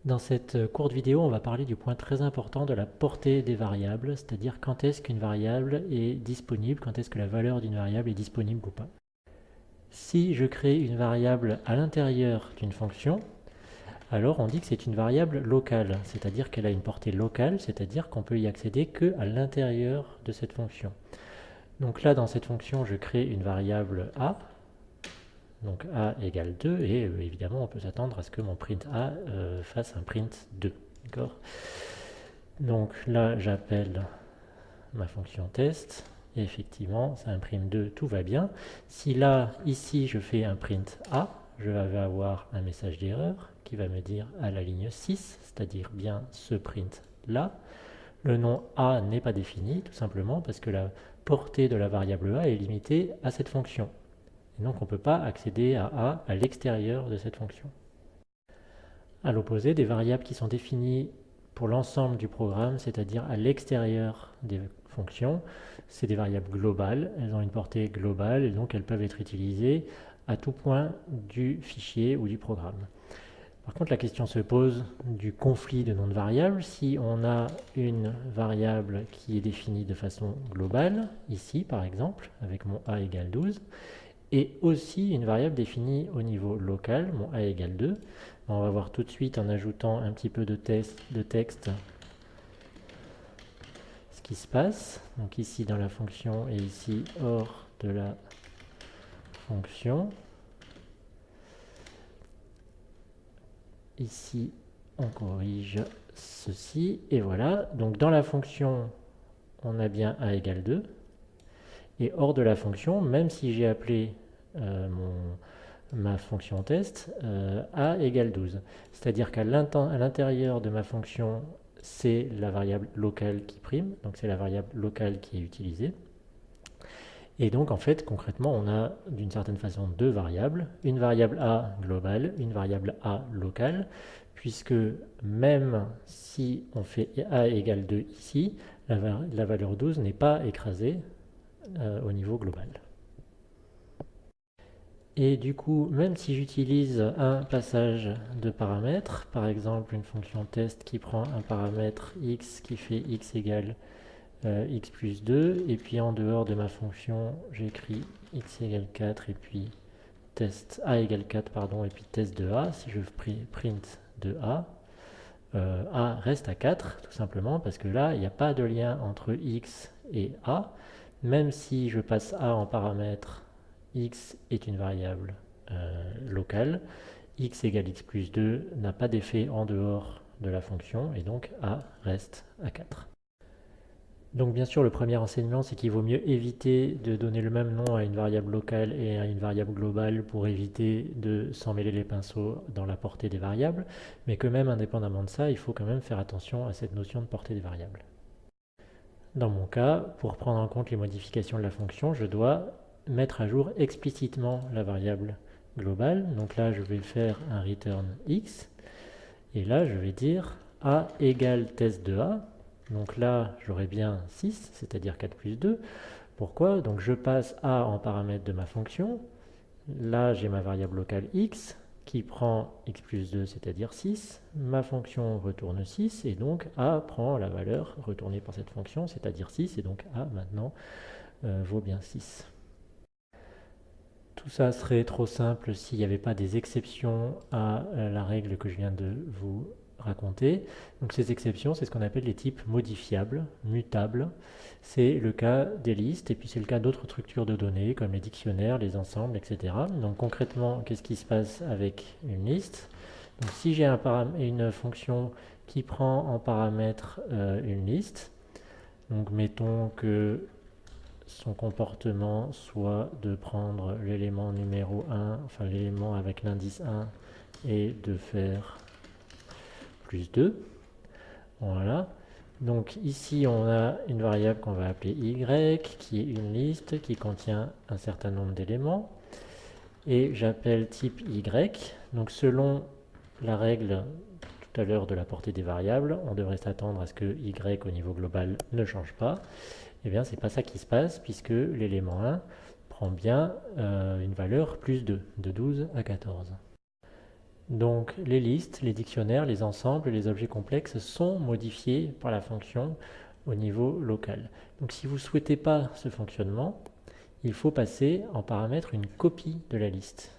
Dans cette courte vidéo, on va parler du point très important de la portée des variables, c'est-à-dire quand est-ce qu'une variable est disponible, quand est-ce que la valeur d'une variable est disponible ou pas. Si je crée une variable à l'intérieur d'une fonction, alors on dit que c'est une variable locale, c'est-à-dire qu'elle a une portée locale, c'est-à-dire qu'on peut y accéder que à l'intérieur de cette fonction. Donc là, dans cette fonction, je crée une variable a, donc a égale 2, et évidemment, on peut s'attendre à ce que mon print a fasse un print 2. D'accord. Donc là, j'appelle ma fonction test, et effectivement, ça imprime 2, tout va bien. Si là, ici, je fais un print a, je vais avoir un message d'erreur qui va me dire à la ligne 6, c'est-à-dire bien ce print là. Le nom a n'est pas défini, tout simplement parce que la portée de la variable a est limitée à cette fonction. Et donc on ne peut pas accéder à a à l'extérieur de cette fonction. À l'opposé, des variables qui sont définies pour l'ensemble du programme, c'est-à-dire à l'extérieur des fonctions, c'est des variables globales, elles ont une portée globale et donc elles peuvent être utilisées à tout point du fichier ou du programme. Par contre, la question se pose du conflit de noms de variables. Si on a une variable qui est définie de façon globale, ici par exemple, avec mon a égale 12, et aussi une variable définie au niveau local, mon a égale 2. On va voir tout de suite en ajoutant un petit peu de texte ce qui se passe. Donc ici dans la fonction et ici hors de la fonction. Ici on corrige ceci et voilà. Donc dans la fonction on a bien a égale 2. Et hors de la fonction, même si j'ai appelé ma fonction test, a égale 12. C'est-à-dire qu'à l'intérieur de ma fonction, c'est la variable locale qui prime, donc c'est la variable locale qui est utilisée. Et donc en fait, concrètement, on a d'une certaine façon deux variables, une variable a globale, une variable a locale, puisque même si on fait a égale 2 ici, la valeur 12 n'est pas écrasée au niveau global. Et du coup, même si j'utilise un passage de paramètres, par exemple une fonction test qui prend un paramètre x qui fait x égale x plus 2, et puis en dehors de ma fonction, j'écris x égale 4, et puis test a égale 4, pardon, et puis test de a, si je print de a reste à 4, tout simplement, parce que là, il n'y a pas de lien entre x et a, même si je passe a en paramètre, x est une variable locale, x égale x plus 2 n'a pas d'effet en dehors de la fonction, et donc a reste à 4. Donc bien sûr, le premier enseignement, c'est qu'il vaut mieux éviter de donner le même nom à une variable locale et à une variable globale pour éviter de s'en mêler les pinceaux dans la portée des variables, mais que même indépendamment de ça, il faut quand même faire attention à cette notion de portée des variables. Dans mon cas, pour prendre en compte les modifications de la fonction, je dois mettre à jour explicitement la variable globale. Donc là, je vais faire un return x, et là, je vais dire a égale test de a. Donc là, j'aurai bien 6, c'est-à-dire 4 plus 2. Pourquoi? Donc je passe a en paramètre de ma fonction. Là, j'ai ma variable locale x qui prend x plus 2, c'est-à-dire 6. Ma fonction retourne 6, et donc a prend la valeur retournée par cette fonction, c'est-à-dire 6, et donc a maintenant vaut bien 6. Tout ça serait trop simple s'il n'y avait pas des exceptions à la règle que je viens de vous raconter. Donc ces exceptions, c'est ce qu'on appelle les types modifiables, mutables. C'est le cas des listes et puis c'est le cas d'autres structures de données comme les dictionnaires, les ensembles, etc. Donc concrètement, qu'est-ce qui se passe avec une liste? Donc si j'ai une fonction qui prend en paramètre une liste, donc mettons que son comportement soit de prendre l'élément numéro 1, enfin l'élément avec l'indice 1, et de faire plus 2. Voilà. Donc ici on a une variable qu'on va appeler y, qui est une liste qui contient un certain nombre d'éléments. Et j'appelle type y. Donc selon la règle tout à l'heure de la portée des variables, on devrait s'attendre à ce que y au niveau global ne change pas. Eh bien, c'est pas ça qui se passe puisque l'élément 1 prend bien une valeur plus 2, de 12 à 14. Donc les listes, les dictionnaires, les ensembles, les objets complexes sont modifiés par la fonction au niveau local. Donc si vous ne souhaitez pas ce fonctionnement, il faut passer en paramètre une copie de la liste.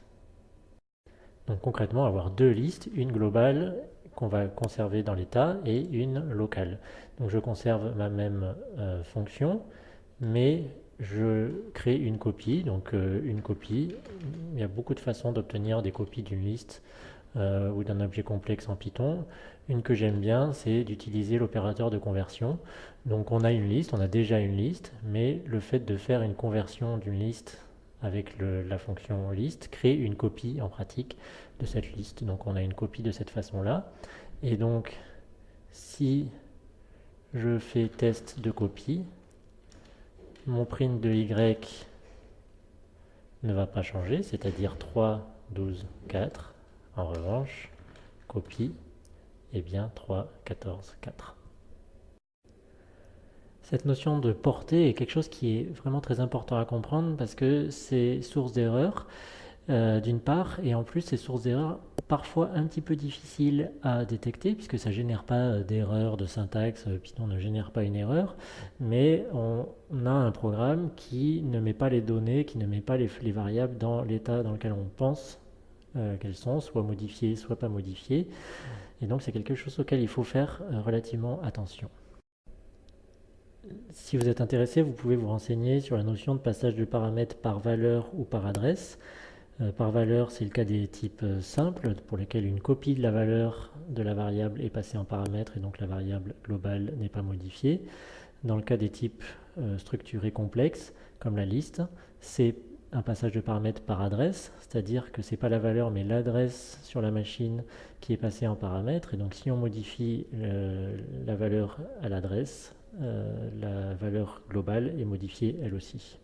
Donc concrètement, avoir deux listes, une globale qu'on va conserver dans l'état et une locale. Donc je conserve ma même fonction, mais je crée une copie. Donc une copie, il y a beaucoup de façons d'obtenir des copies d'une liste ou d'un objet complexe en Python. Une que j'aime bien, c'est d'utiliser l'opérateur de conversion. Donc on a une liste, on a déjà une liste, mais le fait de faire une conversion d'une liste avec la fonction liste crée une copie en pratique de cette liste. Donc on a une copie de cette façon-là. Et donc si je fais test de copie, mon print de y ne va pas changer, c'est-à-dire 3, 12, 4. En revanche, copie, et bien 3, 14, 4. Cette notion de portée est quelque chose qui est vraiment très important à comprendre parce que c'est source d'erreur d'une part, et en plus c'est source d'erreur parfois un petit peu difficile à détecter puisque ça ne génère pas d'erreur de syntaxe, Python ne génère pas une erreur, mais on a un programme qui ne met pas les données, qui ne met pas les variables dans l'état dans lequel on pense qu'elles sont, soit modifiées, soit pas modifiées, et donc c'est quelque chose auquel il faut faire relativement attention. Si vous êtes intéressé, vous pouvez vous renseigner sur la notion de passage de paramètres par valeur ou par adresse. Par valeur, c'est le cas des types simples pour lesquels une copie de la valeur de la variable est passée en paramètre et donc la variable globale n'est pas modifiée. Dans le cas des types structurés complexes, comme la liste, c'est un passage de paramètres par adresse, c'est-à-dire que ce n'est pas la valeur mais l'adresse sur la machine qui est passée en paramètre. Et donc si on modifie la valeur à l'adresse, la valeur globale est modifiée elle aussi.